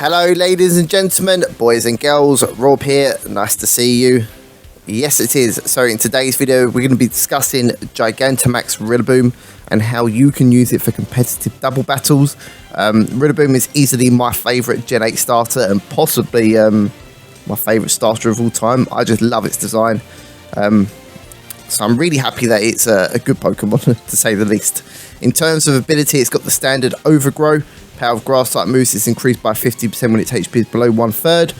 Hello ladies and gentlemen, boys and girls, Rob here, nice to see you. Yes it is, so in today's video we're going to be discussing Gigantamax Rillaboom and how you can use it for competitive double battles. Rillaboom is easily my favourite Gen 8 starter and possibly my favourite starter of all time. I just love its design. So I'm really happy that it's a good Pokemon to say the least. In terms of ability, it's got the standard Overgrow. Power of grass type moves is increased by 50% when its HP is below 1/3.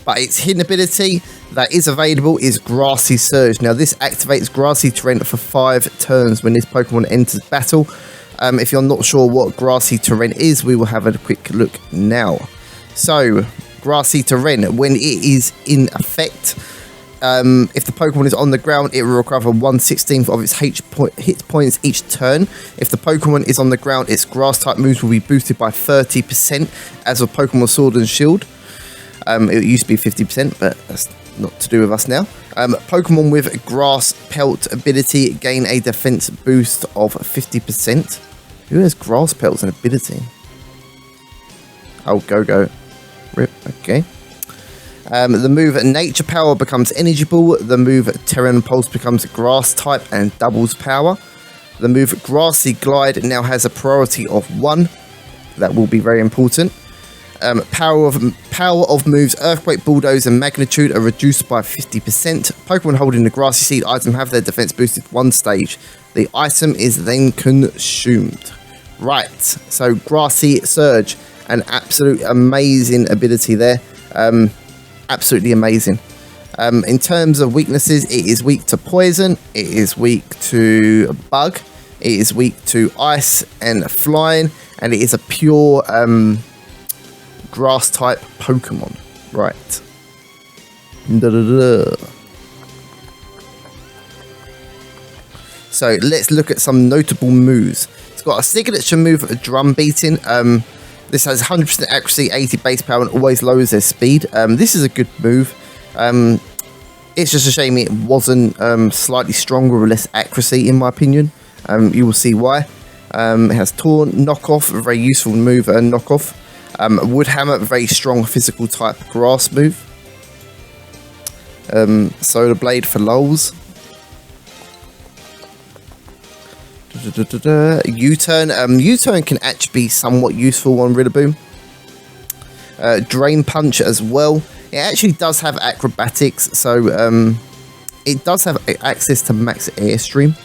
But its hidden ability that is available is Grassy Surge. Now this activates grassy terrain for 5 turns when this Pokemon enters battle. If you're not sure what grassy terrain is, we will have a quick look now. So grassy terrain, when it is in effect, if the Pokemon is on the ground, it will recover 1/16 of its hit points each turn. If the Pokemon is on the ground, its grass type moves will be boosted by 30% as of Pokemon Sword and Shield. It used to be 50%, but that's not to do with us now. Pokemon with grass pelt ability gain a defense boost of 50%. Who has grass pelts and ability? Oh, Go. Rip, okay. The move Nature Power becomes Energy Ball. The move Terran Pulse becomes Grass type and doubles power. The move Grassy Glide now has a priority of 1. That will be very important. Power of moves Earthquake, Bulldoze and Magnitude are reduced by 50%. Pokemon holding the Grassy Seed item have their defense boosted 1 stage. The item is then consumed. Right, so Grassy Surge, an absolute amazing ability there. Absolutely amazing. In terms of weaknesses, it is weak to poison, it is weak to bug, it is weak to ice and flying, and it is a pure grass type Pokemon. Right. So let's look at some notable moves. It's got a signature move, Drum Beating. This has 100% accuracy, 80 base power, and always lowers their speed. This is a good move. It's just a shame it wasn't slightly stronger or less accuracy, in my opinion. You will see why. It has Taunt, Knockoff, a very useful move, Knockoff. Wood Hammer, very strong physical type grass move. Solar Blade for lols. U-Turn. U-Turn can actually be somewhat useful on Rillaboom. Drain Punch as well. It actually does have acrobatics, so it does have access to max airstream.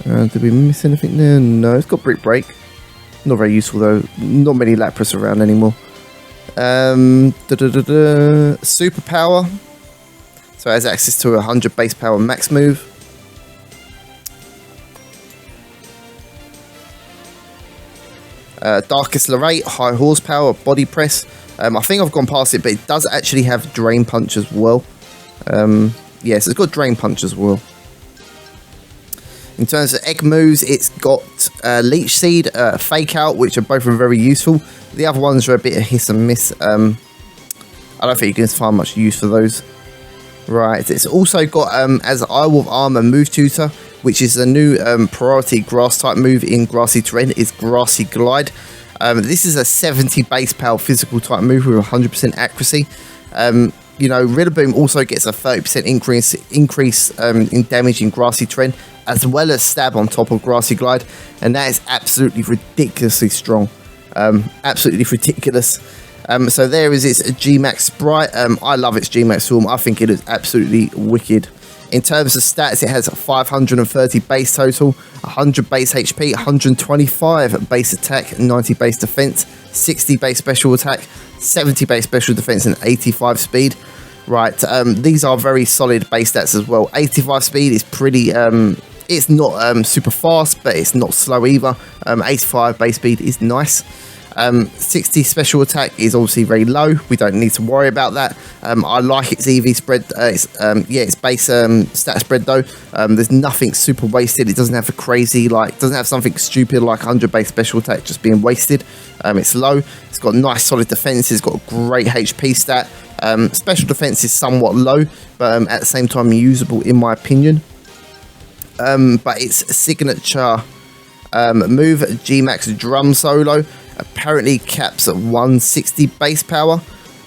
Did we miss anything there? No, it's got Brick Break. Not very useful though. Not many Lapras around anymore. Superpower. So it has access to 100 base power max move. Darkest Lorate, high horsepower, body press. I think I've gone past it, but it does actually have Drain Punch as well. Yes, it's got Drain Punch as well. In terms of egg moves, it's got Leech Seed, Fake Out, which are both very useful. The other ones are a bit of hiss and miss. I don't think you can find much use for those. Right, it's also got as Isle of Armor move tutor, which is a new priority grass type move in grassy terrain, is Grassy Glide. This is a 70 base power physical type move with 100% accuracy. You know, Rillaboom also gets a 30% increase in damage in grassy terrain, as well as stab on top of Grassy Glide, and that is absolutely ridiculously strong. Absolutely ridiculous. So there is its G-Max Sprite. I love its G-Max form. I think it is absolutely wicked. In terms of stats, it has 530 base total, 100 base HP, 125 base attack, 90 base defense, 60 base special attack, 70 base special defense, and 85 speed. Right, these are very solid base stats as well. 85 speed is pretty, it's not super fast, but it's not slow either. 85 base speed is nice. 60 special attack is obviously very low. We don't need to worry about that. I like its Eevee Spread. Its base stat spread though. There's nothing super wasted. It doesn't have a crazy, doesn't have something stupid like 100 base special attack just being wasted. It's low. It's got nice solid defense. It's got a great HP stat. Special defense is somewhat low, but at the same time usable in my opinion. But its signature Move G-Max Drum Solo. Apparently caps at 160 base power.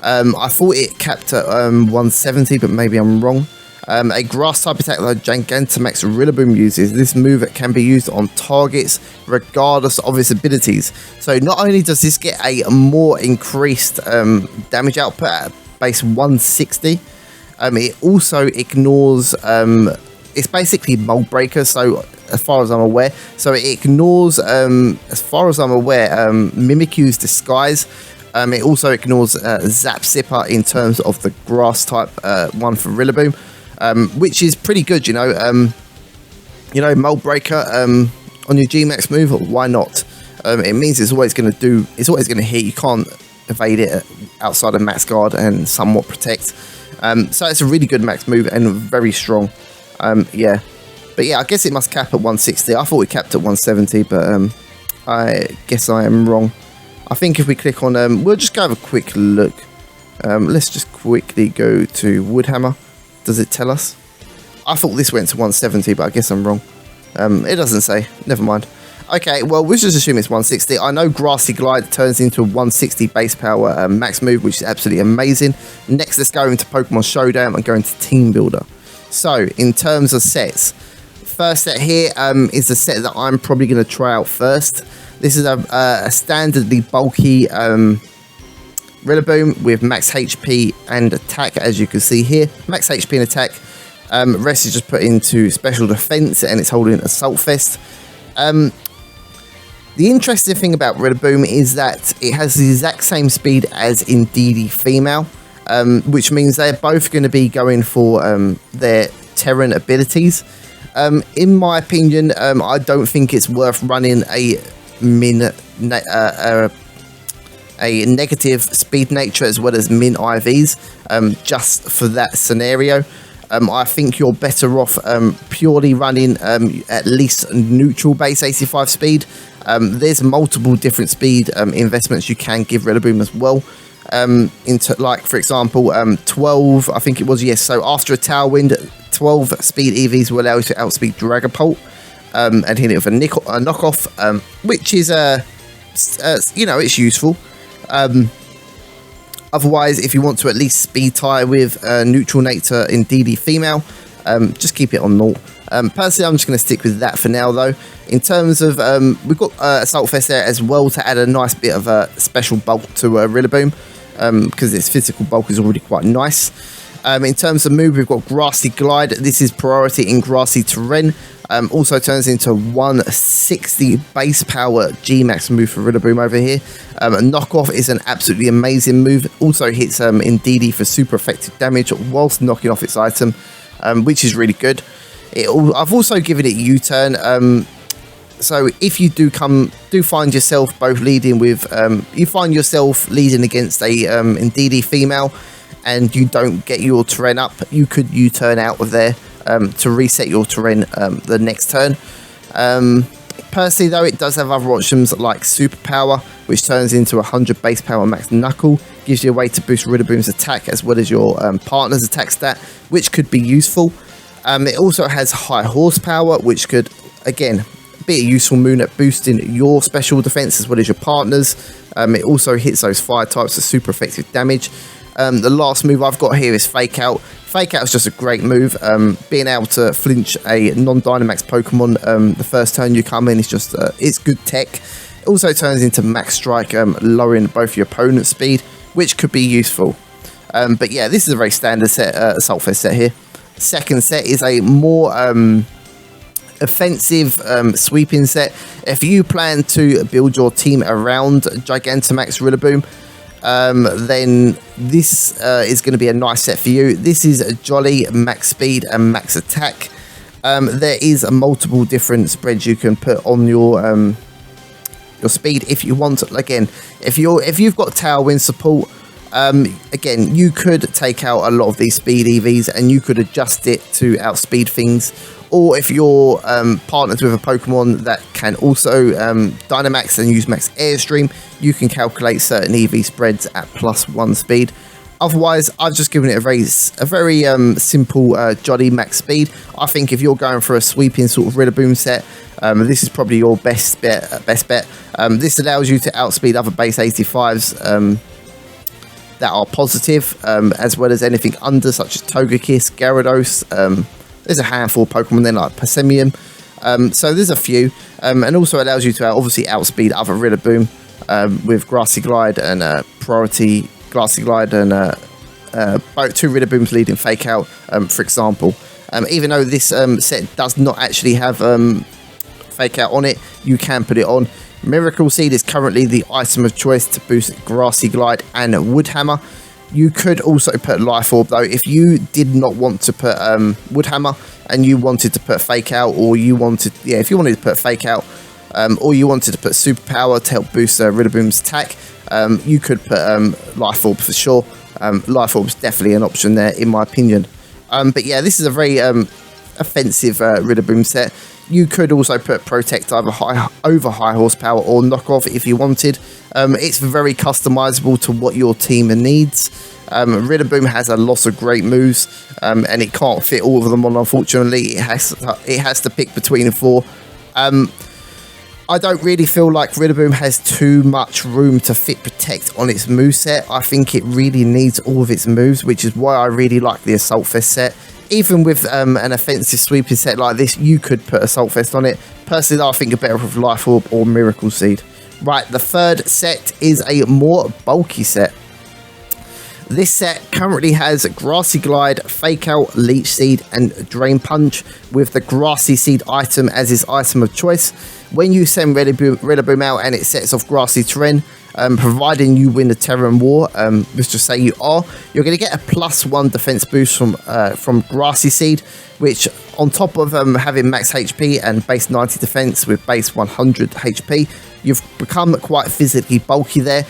I thought it capped at 170, but maybe I'm wrong. A grass type attack that Gigantamax Rillaboom uses. This move can be used on targets regardless of its abilities. So not only does this get a more increased damage output at base 160, it also ignores, it's basically Mold Breaker, so as far as I'm aware. So it ignores, as far as I'm aware, Mimikyu's Disguise. It also ignores Zap Zipper in terms of the grass type one for Rillaboom. Which is pretty good, you know. Mold Breaker on your G-Max move, why not? It means it's always going to hit. You can't evade it outside of max guard and somewhat protect. So it's a really good max move and very strong. Yeah, but yeah, I guess it must cap at 160. I thought it capped at 170, but I guess I am wrong. I think if we click on, we'll just go have a quick look. Let's just quickly go to Woodhammer. Does it tell us? I thought this went to 170, but I guess I'm wrong. It doesn't say. Never mind. Okay, well, we'll just assume it's 160. I know Grassy Glide turns into a 160 base power max move, which is absolutely amazing. Next, let's go into Pokemon Showdown and go into Team Builder. So, in terms of sets, first set here is the set that I'm probably going to try out first. This is a standardly bulky Rillaboom with max HP and attack, as you can see here. Max HP and attack. Rest is just put into special defense, and it's holding Assault Vest. The interesting thing about Rillaboom is that it has the exact same speed as Indeedee Female, which means they're both going to be going for their Terran abilities. In my opinion, I don't think it's worth running a negative speed nature as well as min IVs just for that scenario. I think you're better off purely running at least neutral base 85 speed. There's multiple different speed investments you can give Rillaboom as well. Like, for example, 12, I think it was, yes. So after a Tailwind, 12 speed EVs will allow you to outspeed Dragapult and hit it with a knockoff, which is, it's useful. Otherwise, if you want to at least speed tie with neutral nature Indeedee Female, just keep it on 0. Personally, I'm just going to stick with that for now, though. In terms of, we've got Assault Vest there as well to add a nice bit of a special bulk to Rillaboom, because its physical bulk is already quite nice. In terms of move, we've got Grassy Glide. This is priority in grassy terrain. Also turns into 160 base power G-Max move for Rillaboom over here. A knockoff is an absolutely amazing move. Also hits Indeedee for super effective damage whilst knocking off its item, which is really good. I've also given it U-turn. So if you do find yourself both leading with, you find yourself leading against a Indeedee Female, and you don't get your terrain up, you could U-turn out of there to reset your terrain the next turn. Personally, though, it does have other options like Superpower, which turns into 100 base power max Knuckle, gives you a way to boost Rillaboom's attack as well as your partner's attack stat, which could be useful. It also has High Horsepower, which could, again, be a useful move at boosting your special defense as well as your partner's. It also hits those fire types for super effective damage. The last move I've got here is Fake Out. Fake Out is just a great move. Being able to flinch a non-Dynamax Pokemon the first turn you come in is just it's good tech. It also turns into Max Strike, lowering both your opponent's speed, which could be useful. But yeah, this is a very standard set, Assault Vest set here. Second set is a more offensive sweeping set. If you plan to build your team around Gigantamax Rillaboom, then this is going to be a nice set for you. This is a Jolly, Max Speed and Max Attack. There is a multiple different spreads you can put on your speed if you want. Again, if you've got Tailwind support, again, you could take out a lot of these speed EVs and you could adjust it to outspeed things. Or if you're partnered with a Pokemon that can also Dynamax and use Max Airstream, you can calculate certain Eevee spreads at +1 speed. Otherwise, I've just given it a very simple Jolly max speed. I think if you're going for a sweeping sort of Rillaboom set, this is probably your best bet. This allows you to outspeed other base 85s that are positive, as well as anything under, such as Togekiss, Gyarados. There's a handful of Pokemon then, like Passimium. So there's a few, and also allows you to obviously outspeed other Rillaboom with Grassy Glide and Priority Grassy Glide, and both 2 Rillabooms leading Fake Out, for example. Even though this set does not actually have Fake Out on it, you can put it on. Miracle Seed is currently the item of choice to boost Grassy Glide and Wood Hammer. You could also put Life Orb though, if you did not want to put Wood Hammer and you wanted to put Fake Out, or you wanted, if you wanted to put Fake Out, or you wanted to put Superpower to help boost Rillaboom's attack, you could put Life Orb for sure. Life Orb is definitely an option there, in my opinion. But yeah, this is a very offensive Rillaboom set. You could also put Protect either over high horsepower or Knockoff if you wanted. It's very customizable to what your team needs. Rillaboom has a lot of great moves, and it can't fit all of them on, unfortunately. It has to pick between 4. I don't really feel like Rillaboom has too much room to fit Protect on its moveset. I think it really needs all of its moves, which is why I really like the Assault Fest set. Even with an offensive sweeping set like this, you could put Assault Fest on it. Personally, I think you're better with Life Orb or Miracle Seed. Right, the third set is a more bulky set. This set currently has Grassy Glide, Fake Out, Leech Seed, and Drain Punch, with the Grassy Seed item as its item of choice. When you send Rillaboom out and it sets off Grassy Terrain, providing you win the Terran War, let's just say you're going to get a +1 defense boost from Grassy Seed, which on top of having max HP and base 90 defense with base 100 HP, you've become quite physically bulky there.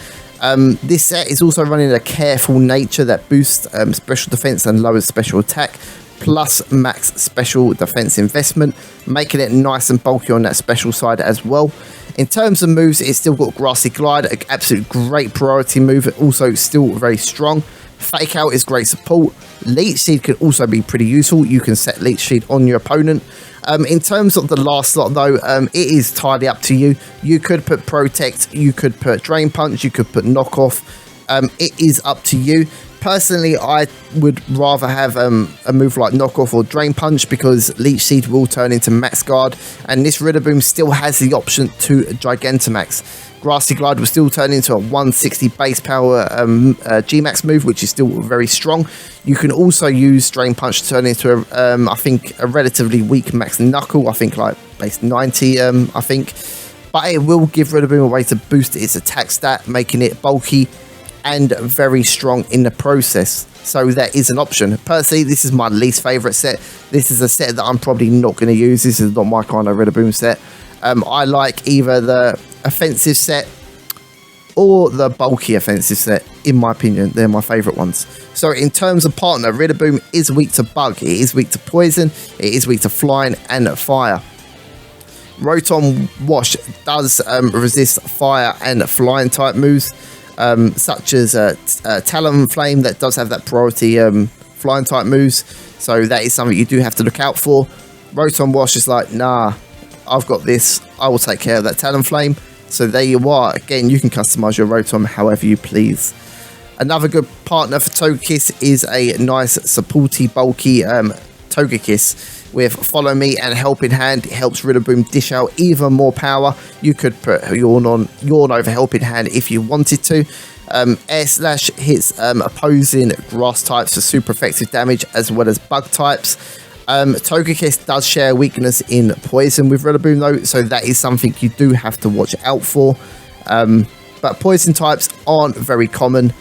This set is also running a careful nature that boosts special defense and lowers special attack, plus max special defense investment, making it nice and bulky on that special side as well. In terms of moves, it's still got Grassy Glide, an absolute great priority move, also still very strong. Fake Out is great support. Leech Seed can also be pretty useful. You can set Leech Seed on your opponent. In terms of the last slot though, it is entirely up to you. You could put Protect, you could put Drain Punch, you could put Knockoff. It is up to you. Personally, I would rather have a move like Knockoff or Drain Punch, because Leech Seed will turn into Max Guard, and this Rillaboom still has the option to Gigantamax. Grassy Glide will still turn into a 160 base power G-Max move, which is still very strong. You can also use Drain Punch to turn into I think a relatively weak Max Knuckle, I think like base 90, I think. But it will give Rillaboom a way to boost its attack stat, making it bulky and very strong in the process. So that is an option. Personally, this is my least favourite set. This is a set that I'm probably not going to use. This is not my kind of Rillaboom set. I like either the offensive set or the bulky offensive set. In my opinion, they're my favourite ones. So in terms of partner, Rillaboom is weak to bug, it is weak to poison, it is weak to flying and fire. Rotom Wash does resist fire and flying type moves, such as Talonflame, that does have that priority flying type moves, so that is something you do have to look out for. Rotom Wash is like, nah, I've got this, I will take care of that Talonflame. So there you are. Again, you can customize your Rotom however you please. Another good partner for Togekiss is a nice supporty bulky Togekiss with Follow Me and Helping Hand. It helps Rillaboom dish out even more power. You could put Yawn over Helping Hand if you wanted to. Air Slash hits opposing grass types for super effective damage, as well as bug types. Togekiss does share weakness in poison with Rillaboom though, so that is something you do have to watch out for. But poison types aren't very common,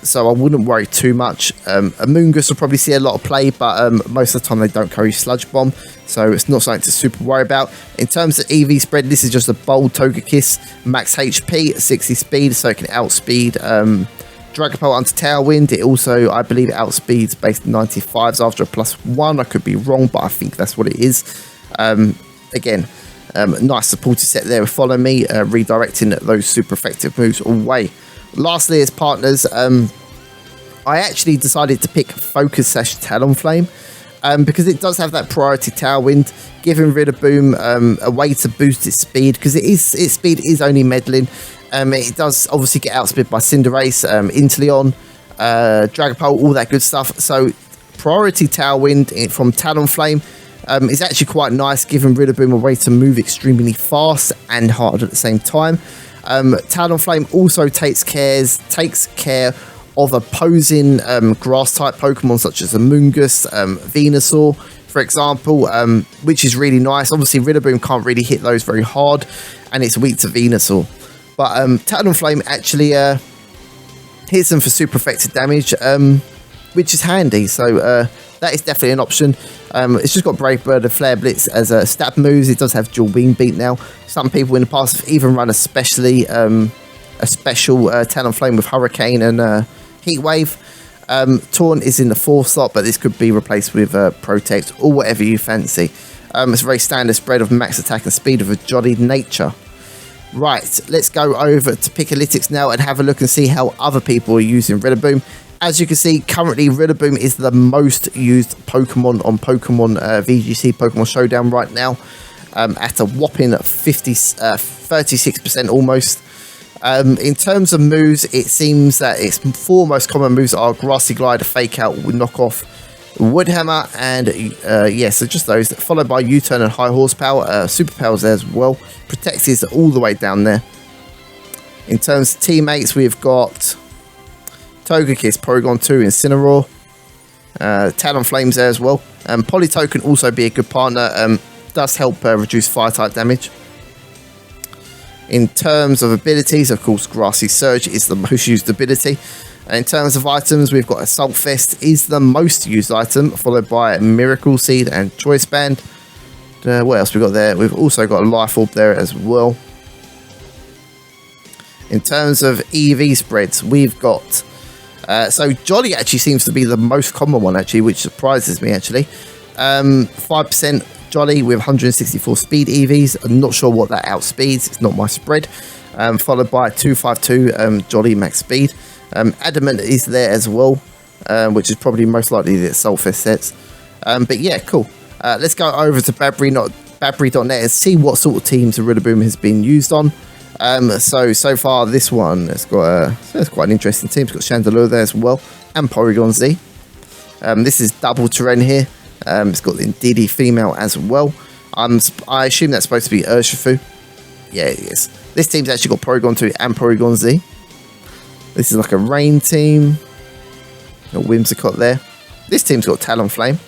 so I wouldn't worry too much. Amoonguss will probably see a lot of play, but most of the time they don't carry Sludge Bomb, so it's not something to super worry about. In terms of Eevee Spread, this is just a bold Togekiss, max HP, 60 speed, so it can outspeed Dragapult onto Tailwind. It also, I believe, outspeeds base 95s after a +1. I could be wrong, but I think that's what it is. Again, nice supported set there with Follow Me, redirecting those super effective moves away. Lastly, as partners, I actually decided to pick Focus / Talonflame because it does have that priority Tailwind, giving Rillaboom a way to boost its speed, because its speed is only meddling. It does obviously get outspeed by Cinderace, Inteleon, Dragapult, all that good stuff. So priority Tailwind from Talonflame is actually quite nice, giving Rillaboom a way to move extremely fast and hard at the same time. Talonflame also takes care of opposing grass-type Pokemon such as Amoonguss, Venusaur, for example, which is really nice. Obviously, Rillaboom can't really hit those very hard, and it's weak to Venusaur. But Talonflame actually hits them for super effective damage, which is handy. So that is definitely an option. It's just got Brave Bird and Flare Blitz as stab moves. It does have dual Wing Beat now. Some people in the past have even run a special Talonflame with Hurricane and Heat Wave. Taunt is in the 4th slot, but this could be replaced with Protect or whatever you fancy. It's a very standard spread of max attack and speed of a jolly nature. Right, let's go over to Pickalytics now and have a look and see how other people are using Rillaboom. As you can see, currently Rillaboom is the most used Pokemon on Pokemon VGC Pokemon Showdown right now, at a whopping 36% almost. In terms of moves, it seems that its 4 most common moves are Grassy Glider, Fake Out, Knock Off, Wood Hammer, and so just those, followed by U-Turn and High Horsepower. Superpowers there as well. Protect is all the way down there. In terms of teammates, we've got Togekiss, Porygon 2, Incineroar, Talonflames there as well. Politoed can also be a good partner, does help reduce Fire-type damage. In terms of abilities, of course, Grassy Surge is the most used ability. In terms of items, we've got Assault Fist is the most used item, followed by Miracle Seed and Choice Band. What else we got there? We've also got a Life Orb there as well. In terms of Eevee Spreads, we've got... so Jolly actually seems to be the most common one, actually, which surprises me, actually. 5% Jolly with 164 speed EVs. I'm not sure what that outspeeds. It's not my spread. Followed by 252 Jolly max speed. Adamant is there as well, which is probably most likely the Assault Fist sets. But yeah, cool. Let's go over to Babry.net and see what sort of teams the Rillaboom has been used on. So far this one it's got it's quite an interesting team. It's got Chandelure there as well, and Porygon Z. This is double terrain here. It's got the Indeedee female as well. I assume that's supposed to be Urshifu. Yeah, it is. This team's actually got Porygon 2 and Porygon Z. This is like a rain team. Got Whimsicott there. This team's got Talonflame.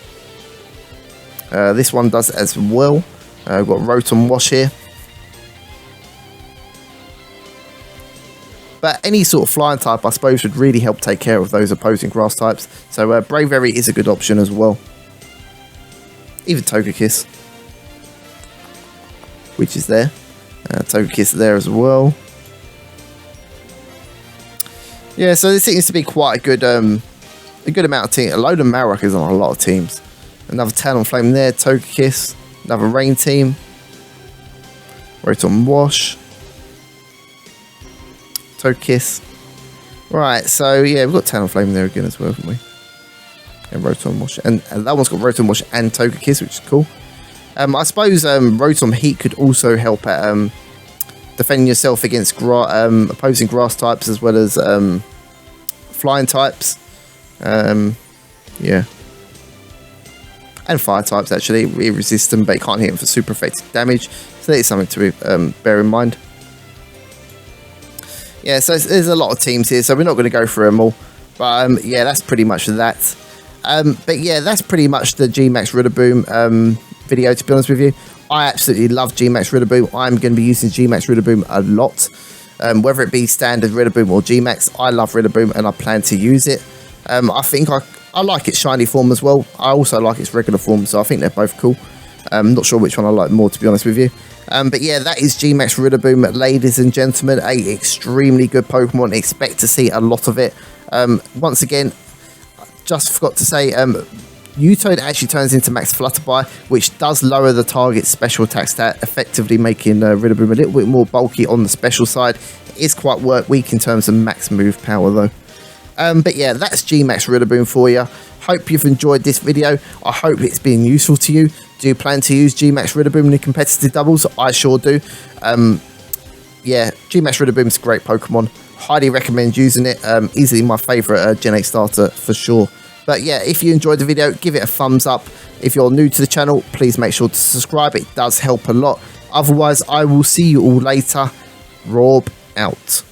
This one does as well. We've got Rotom Wash here. But any sort of flying type, I suppose, would really help take care of those opposing grass types. So Braveberry is a good option as well. Even Togekiss, which is there. Togekiss there as well. Yeah, so this seems to be quite a good amount of teams. A load of Marowak is on a lot of teams. Another Talonflame there, Togekiss. Another Rain team. Rotom Wash. Togekiss. Right, so yeah, we've got Talonflame there again as well, haven't we? And Rotom Wash. And that one's got Rotom Wash and Togekiss, which is cool. I suppose Rotom Heat could also help at defending yourself against opposing grass types as well as flying types. Yeah. And fire types, actually. We resist them, but you can't hit them for super effective damage. So that is something to bear in mind. Yeah, so there's a lot of teams here, so we're not going to go through them all. But yeah, that's pretty much that. But yeah, that's pretty much the G-Max Rillaboom video, to be honest with you. I absolutely love G-Max Rillaboom. I'm going to be using G-Max Rillaboom a lot. Whether it be standard Rillaboom or G-Max, I love Rillaboom and I plan to use it. I think I like its shiny form as well. I also like its regular form, so I think they're both cool. I'm not sure which one I like more, to be honest with you. But yeah, that is G-Max Rillaboom, ladies and gentlemen. A extremely good Pokemon. Expect to see a lot of it. Once again, just forgot to say, U-Toad actually turns into Max Flutterby, which does lower the target's special attack stat, effectively making Rillaboom a little bit more bulky on the special side. It is quite weak in terms of max move power, though. But yeah, that's G-Max Rillaboom for you. Hope you've enjoyed this video. I hope it's been useful to you. Do you plan to use G-Max Rillaboom in the competitive doubles? I sure do. Yeah, G-Max Rillaboom is a great Pokemon. Highly recommend using it. Easily my favourite Gen 8 starter for sure. But yeah, if you enjoyed the video, give it a thumbs up. If you're new to the channel, please make sure to subscribe. It does help a lot. Otherwise, I will see you all later. Rob out.